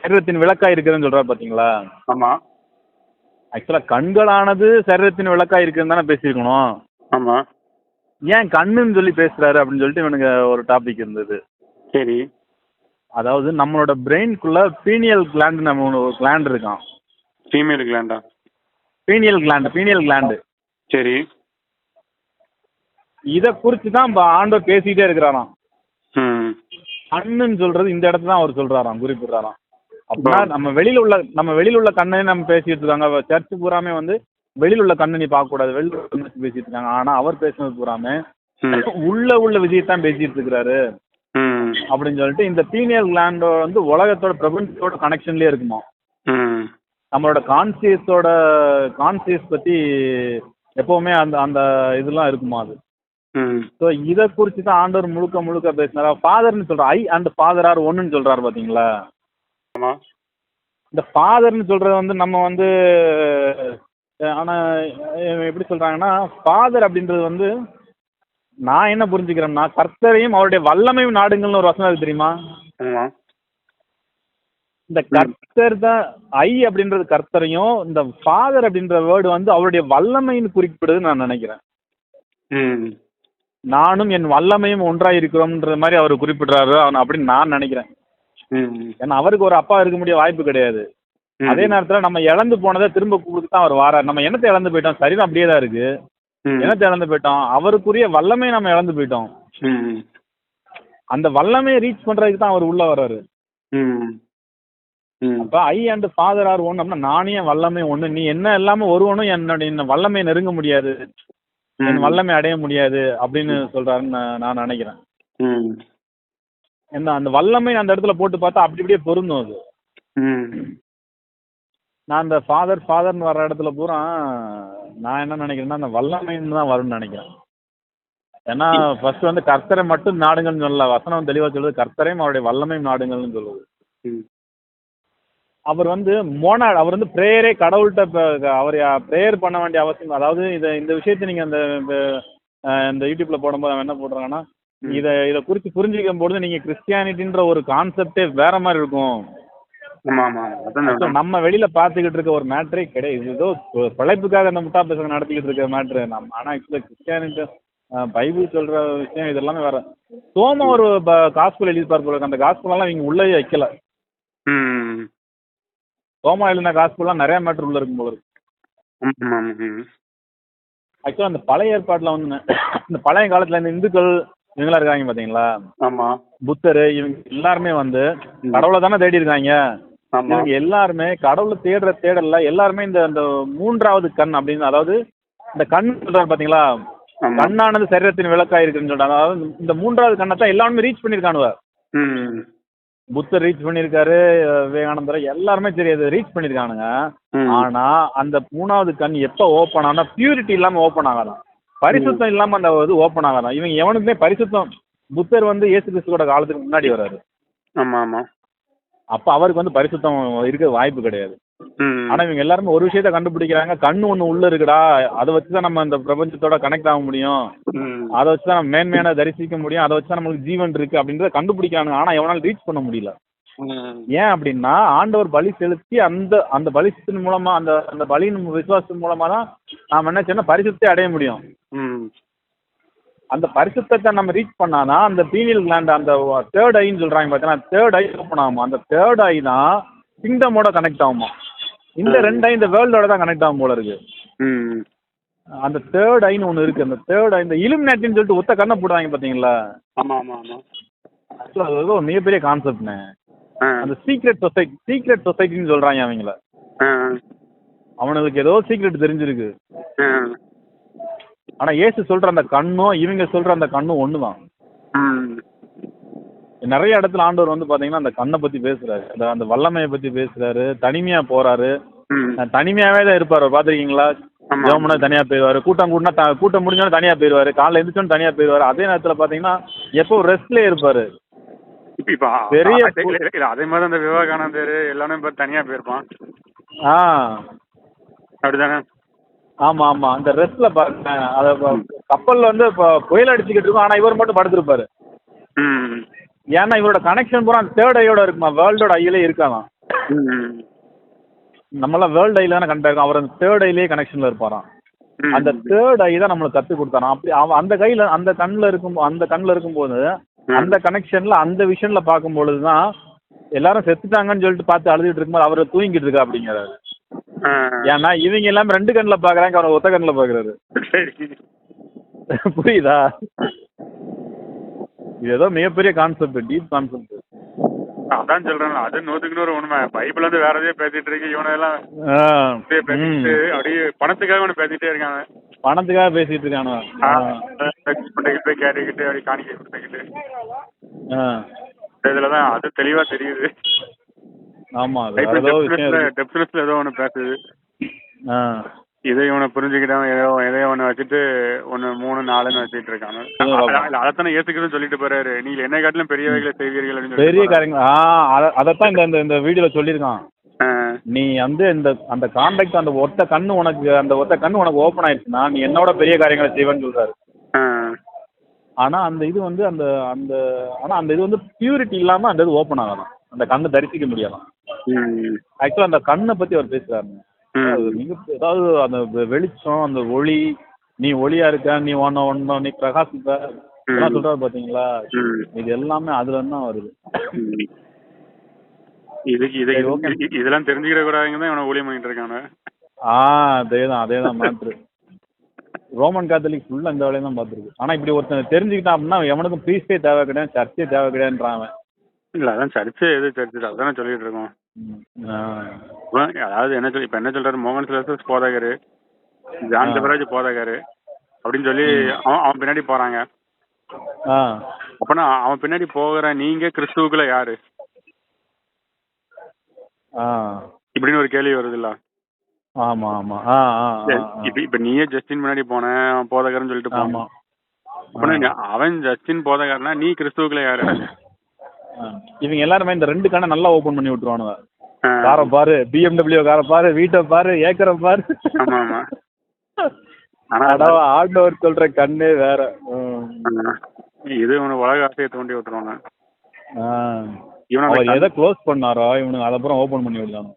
சரீரத்தின் விளக்கா இருக்குதுன்னு சொல்றாரு பாத்தீங்களா? ஆமா. ஆக்சுவலா கண்களானது சரீரத்தின் விளக்கா இருக்குன்னு தானே பேசியிருக்கணும். ஆமா. ஏன் கண்ணுன்னு சொல்லி பேசுறாரு அப்படின்னு சொல்லிட்டு இவனுக்கு ஒரு டாபிக் இருந்தது. சரி. அதாவது நம்மளோட பிரெயின்குள்ள பீனியல் கிளாண்ட் நம்ம ஒரு கிளாண்ட் இருக்கான். ஃபீமேல் கிளாண்டா? Pineal gland. சரி. இத குறிச்சு தான் ஆண்டவர் பேசிக்கிட்டே இருக்கிறாராம். ம். கண்ணுன்னு சொல்றது இந்த இடத்துல தான் அவர் சொல்றாராம், குறிப்பிடுறாராம். அப்படின்னா நம்ம வெளியில உள்ள கண்ணை நம்ம பேசிட்டு இருக்காங்க. சர்ச்சு பூராமே வந்து வெளியில உள்ள கண்ணை நீ பார்க்க கூடாது, வெளியில உள்ள கண்ணை பேசிட்டு இருக்காங்க. ஆனா அவர் பேசுனது பூராமே உள்ள விஷயத்தான் பேசிட்டு இருக்கிறாரு அப்படின்னு சொல்லிட்டு இந்த பீனியல் கிளாண்டோ வந்து உலகத்தோட பிரபஞ்சத்தோட கனெக்ஷன்லயே இருக்குமா. நம்மளோட கான்சியஸ் பத்தி எப்பவுமே அந்த அந்த இதெல்லாம் இருக்குமா அது. ஸோ இதை குறித்து தான் ஆண்டவர் முழுக்க பேசினாரா. ஃபாதர்னு சொல்ற ஐ அண்ட் ஃபாதர் ஆர் ஒன்னுன்னு சொல்றாரு பாத்தீங்களா. இந்த ஃபாதர்னு சொல்றது வந்து நம்ம வந்து ஆனா எப்படி சொல்றாங்கன்னா ஃபாதர் அப்படின்றது வந்து நான் என்ன புரிஞ்சுக்கிறேன்னா கர்த்தரையும் அவருடைய வல்லமையும் நாடுங்கள்னு ஒரு வசனம் இருக்கு தெரியுமா. இந்த கர்த்தர் தான் ஐ அப்படின்றது கர்த்தரையும், இந்த ஃபாதர் அப்படின்ற வேர்டு வந்து அவருடைய வல்லமைன்னு குறிப்பிடுதுன்னு நான் நினைக்கிறேன். நானும் என் வல்லமையும் ஒன்றாக இருக்கிறோம்ன்ற மாதிரி அவர் குறிப்பிடுறாரு அப்படின்னு நான் நினைக்கிறேன். ஏன்னா அவருக்கு ஒரு அப்பா இருக்க முடிய வாய்ப்பு கிடையாது. அதே நேரத்தில் நம்ம இழந்து போனதை திரும்ப கொடுத்து தான் அவர் வாரார். நம்ம என்னத்தை இழந்து போயிட்டோம், சரீரம் அப்படியே தான் இருக்கு. என்னத்தை இழந்து போயிட்டோம், அவருக்குரிய வல்லமையை நம்ம இழந்து போயிட்டோம். அந்த வல்லமையை ரீச் பண்றதுக்கு தான் அவர் உள்ள வர்றாரு. அப்ப I and father or one அப்படின்னா நானே வல்லமை ஒண்ணு, நீ என்ன இல்லாம ஒருவனும் என்னுடைய வல்லமையை நெருங்க முடியாது, என் வல்லமை அடைய முடியாது அப்படின்னு சொல்றாருன்னு நான் நினைக்கிறேன். என்ன அந்த வல்லமை அந்த இடத்துல போட்டு பார்த்தா அப்படி அப்படியே பொருந்தும் அது. நான் அந்த ஃபாதர்னு வர்ற இடத்துல பூரா நான் என்ன நினைக்கிறேன்னா அந்த வல்லமைன்னு தான் வரும்னு நினைக்கிறேன். ஏன்னா ஃபர்ஸ்ட் வந்து கர்த்தரை மட்டும் நாடுங்கள்னு சொல்லல, வசனம் தெளிவா சொல்லுது கர்த்தரையும் அவருடைய வல்லமையும் நாடுங்கள்னு சொல்லுது. அவர் வந்து அவர் வந்து பிரேயரே கடவுள்கிட்ட அவர் பிரேயர் பண்ண வேண்டிய அவசியம். அதாவது இந்த விஷயத்தை நீங்க இந்த யூடியூப்ல போடும்போது அவன் என்ன போடுறாங்கன்னா இதை குறித்து புரிஞ்சுக்கும் பொழுது நீங்க கிறிஸ்டியானிட்டின்ற ஒரு கான்செப்டே வேற மாதிரி இருக்கும். நம்ம வெளியில பாத்துக்கிட்டு இருக்க ஒரு மேட்டரே கிடையாது. ஏதோ பிழைப்புக்காக அந்த முட்டா பேச நடத்திக்கிட்டு இருக்க மேட்ரு நம்ம. ஆனா ஆக்சுவலா கிறிஸ்டியானிட்டி பைபிள் சொல்ற விஷயம் இது எல்லாமே வேற. சோம ஒரு காஸ்பல் எழுதிப்பார் போல, அந்த காஸ்பல் எல்லாம் இவங்க உள்ளே வைக்கல. சோமா எழுதின காஸ்பல்லாம் நிறைய மேட்டர் உள்ள இருக்கும் போல இருக்கு. ஆக்சுவலா அந்த பழைய ஏற்பாட்டுல வந்து இந்த பழைய காலத்துல இந்த இந்துக்கள் இவங்களா இருக்காங்க பாத்தீங்களா, புத்தர், இவங்க எல்லாருமே வந்து கடவுளை தானே தேடி இருக்காங்க. இவங்க எல்லாருமே கடவுளை தேடல எல்லாருமே இந்த மூன்றாவது கண் அப்படின்னு, அதாவது இந்த கண் சொல்றாரு பாத்தீங்களா, கண்ணானது சரீரத்தின் விளக்கா இருக்குன்னு சொல்றாங்க. அதாவது இந்த மூன்றாவது கண்ணை தான் எல்லாருமே ரீச் பண்ணிருக்கானுவ. புத்தர் ரீச் பண்ணிருக்காரு, விவேகானந்தர் எல்லாருமே தெரியாது ரீச் பண்ணிருக்கானுங்க. ஆனா அந்த மூணாவது கண் எப்ப ஓப்பன் ஆனா பியூரிட்டி இல்லாம ஓப்பன் ஆகாதான், பரிசுத்தம் இல்லாம அந்த இது ஓப்பன் ஆகாதான். இவங்க எவனுக்குமே பரிசுத்தம், புத்தர் வந்து இயேசு கிறிஸ்துவோட காலத்துக்கு முன்னாடி வர்றாரு. அப்ப அவருக்கு வந்து பரிசுத்தம் இருக்க வாய்ப்பு கிடையாது. ஆனா இவங்க எல்லாருமே ஒரு விஷயத்த கண்டுபிடிக்கிறாங்க, கண்ணு ஒண்ணு உள்ள இருக்குடா, அதை வச்சுதான் நம்ம இந்த பிரபஞ்சத்தோட கனெக்ட் ஆக முடியும், அதை வச்சுதான் நம்ம மேன்மையான தரிசிக்க முடியும், அதை வச்சுதான் நம்மளுக்கு ஜீவன் இருக்கு அப்படின்றத கண்டுபிடிக்கிறாங்க. ஆனா எவனால ரீச் பண்ண முடியல. ஏன் அப்படின்னா ஆண்டவர் பலி செலுத்தி அந்த பலிசத்தின் மூலமா அந்த பலியின் விசுவாசத்தின் மூலமா தான் நாம என்ன செய்யணும், பரிசுத்தத்தை அடைய முடியும். அந்த பரிசுத்தத்தை நம்ம ரீச் பண்ணாதான் அந்த பீனியல் கிளாண்ட், அந்த தேர்ட் ஐன்னு சொல்றாங்க பார்த்தீங்கன்னா, தேர்ட் ஐ ஓப்பன் ஆகுமா. அந்த தேர்ட் ஐ தான் கிங்டமோட கனெக்ட் ஆகுமா. இந்த ரெண்டு ஐ இந்த வேர்ல்டோட தான் கனெக்ட் ஆகும் போல இருக்கு. அந்த தேர்ட் ஐன்னு ஒண்ணு இருக்கு. அந்த தேர்ட் ஐ இந்த இலுமினாட்டின்னு சொல்லிட்டு ஒத்த கண்ணை போடுவாங்க பாத்தீங்களா. அது ஒரு மிகப்பெரிய கான்செப்ட்னு. அந்த சீக்ரெட் சொசைட்டின்னு சொல்றாங்க அவங்கள. அவனுக்கு ஏதோ சீக்ரெட் தெரிஞ்சிருக்கு. ஆனா இயேசு சொல்ற அந்த கண்ணும் இவங்க சொல்ற அந்த கண்ணும் ஒண்ணுதான். நிறைய இடத்துல ஆண்டவர் வந்து பாத்தீங்கன்னா அந்த கண்ணை பத்தி பேசுறாரு, அந்த வல்லமையை பத்தி பேசுறாரு. தனிமையா போறாரு, தனிமையாவே தான் இருப்பாரு. பாத்திருக்கீங்களா, ஜெபம்னா தனியா போயிருவாரு, கூட்டம் முடிஞ்சோன்னு தனியா போயிருவாரு, காலைல எந்திரிச்சோன்னு தனியா போயிருவாரு. அதே நேரத்துல பாத்தீங்கன்னா எப்போ ரெஸ்ட்லயே இருப்பாரு. பெரிய அதே மாதிரி அந்த விவேகானந்தர் எல்லாமே தனியா போயிருப்பான். அப்படிதானே. ஆமா ஆமா, அந்த ரெஸ்ட்ல பாருங்க, அத கப்பல்ல வந்து புயல் அடிச்சுக்கிட்டு இருக்கும், ஆனா இவர் மட்டும் படுத்திருப்பாரு. ஏன்னா இவரோட கனெக்ஷன் பூரா அந்த தேர்ட் ஐயோட இருக்குமா, வேர்ல்டோட ஐயிலே இருக்காதான். நம்மளாம் வேர்ல்டு ஐல தானே கனெக்ட் ஆகும், அவர் அந்த தேர்ட் ஐலேயே கனெக்ஷன்ல இருப்பாராம். அந்த தேர்ட் ஐ தான் நம்மளுக்கு கற்றுக் கொடுத்தாராம். அப்படி அவன் அந்த கையில் அந்த கண்ணில் இருக்கும்போது அந்த கனெக்ஷன்ல அந்த விஷன்ல பார்க்கும்பொழுது தான் எல்லாரும் செத்துட்டாங்கன்னு சொல்லிட்டு பார்த்து அழுதுட்டு இருக்கும்போது அவர் தூங்கிட்டு இருக்கா அப்படிங்கிறாரு. ஏன்னா இவங்க எல்லாமே 2 கண்ணில் பார்க்குறாங்க, அவர் ஒத்த கண்ணில் பார்க்குறாரு. புரியுதா? இது ஏதோ மிகப்பெரிய கான்செப்ட், டீப் கான்செப்ட். அதான் சொல்றேன், அது 100% உண்மை. பைபிள் வந்து வேற எதையோ பேசிட்டு இருக்கு, இவனெல்லாம் அப்படியே பணத்துக்காக ஒன்று பேசிட்டே இருக்காங்க. பணத்துக்காக பேசிட்டு இருக்கானு போய் கேட்டுக்கிட்டு அப்படி காணிக்கை கொடுத்துக்கிட்டு இதுலதான் அது தெளிவா தெரியுது. ஆமா, டெப்த்னஸ்ல ஏதோ ஒன்று பேசுது. இதை இவனை புரிஞ்சுக்கிட்டவன் எதையோ ஒன்று வச்சுட்டு 1 3 4ன்னு வச்சுட்டு இருக்காங்க. அதைத்தானே ஏத்துக்குதுன்னு சொல்லிட்டு போறாரு, நீங்க என்ன காட்டிலும் பெரியவைகளை செய்வீர்கள், பெரிய காரியங்கள். அதைத்தான் இந்த வீடியோல சொல்லியிருக்கான். நீ வந்து அந்த கான்டாக்ட் அந்த ஒத்த கண்ணு உனக்கு ஓப்பன் ஆயிடுச்சுன்னா நீ என்னோட பெரிய காரியங்களை செய்வேன்னு சொல்றாரு. ஆனா அந்த இது வந்து அந்த இது வந்து பியூரிட்டி இல்லாம அந்த இது ஓப்பன் ஆகலாம், அந்த கண்ணை தரிசிக்க முடியலாம். ஆக்சுவலா அந்த கண்ணை பத்தி அவர் பேசுறாரு. அதாவது அந்த வெளிச்சம், அந்த ஒளி, நீ ஒளியா இருக்க, நீ ஒன்னும் நீ பிரகாசிப்ப இதெல்லாம் சொல்றாரு பாத்தீங்களா, இது எல்லாமே அதுல தான் வருது. இதெல்லாம் தெரிஞ்சுக்கிற கூடாதுங்க தான் இவனை ஊழியம் பண்ணிட்டு இருக்காங்க. அதேதான் மாற்று. ரோமன் கேத்தலிக் ஃபுல்லா இந்த வேலையை தான் பார்த்துருக்கு. ஆனா இப்படி ஒருத்தன் தெரிஞ்சுக்கிட்டான் அப்படின்னா எவனுக்கும் ப்ரீஸ்டே தேவை கிடையாது, சர்ச்சே தேவை கிடையாதுன்றான். இல்ல அதான் சர்ச்சே எது சர்ச்சு அதானே சொல்லிட்டு இருக்கோம். அதாவது என்ன சொல்றாரு, மோகன் சிலசஸ் போதகரு, ஜான் ஜெபராஜ் போதகரு அப்படின்னு சொல்லி அவன் பின்னாடி போறாங்க. அப்பனா அவன் பின்னாடி போகிற நீங்க கிறிஸ்துவுக்குள்ள யாரு இப்படின்னு ஒரு கேள்வி வருது இல்ல? ஆமா ஆமா. இப்ப நீயே ஜஸ்டின் முன்னாடி போன போதகர்னு சொல்லிட்டு போமா, அவன் ஜஸ்டின் போதகர்னா நீ கிறிஸ்துவுக்குள்ள யாரு? இவங்க எல்லாருமே இந்த 2 கண்ணை நல்லா ஓபன் பண்ணி விட்டுருவானுங்க. காரை பாரு, BMW காரை பாரு, வீட்டை பாரு, ஏக்கரை பாரு. ஆண்டவர் சொல்ற கண்ணே வேற. இது உனக்கு உலக ஆசையை தோண்டி விட்டுருவாங்க. இவனை எதை க்ளோஸ் பண்ணாரோ இவனுக்கு அதை அப்புறம் ஓபன் பண்ணி விடலாம்.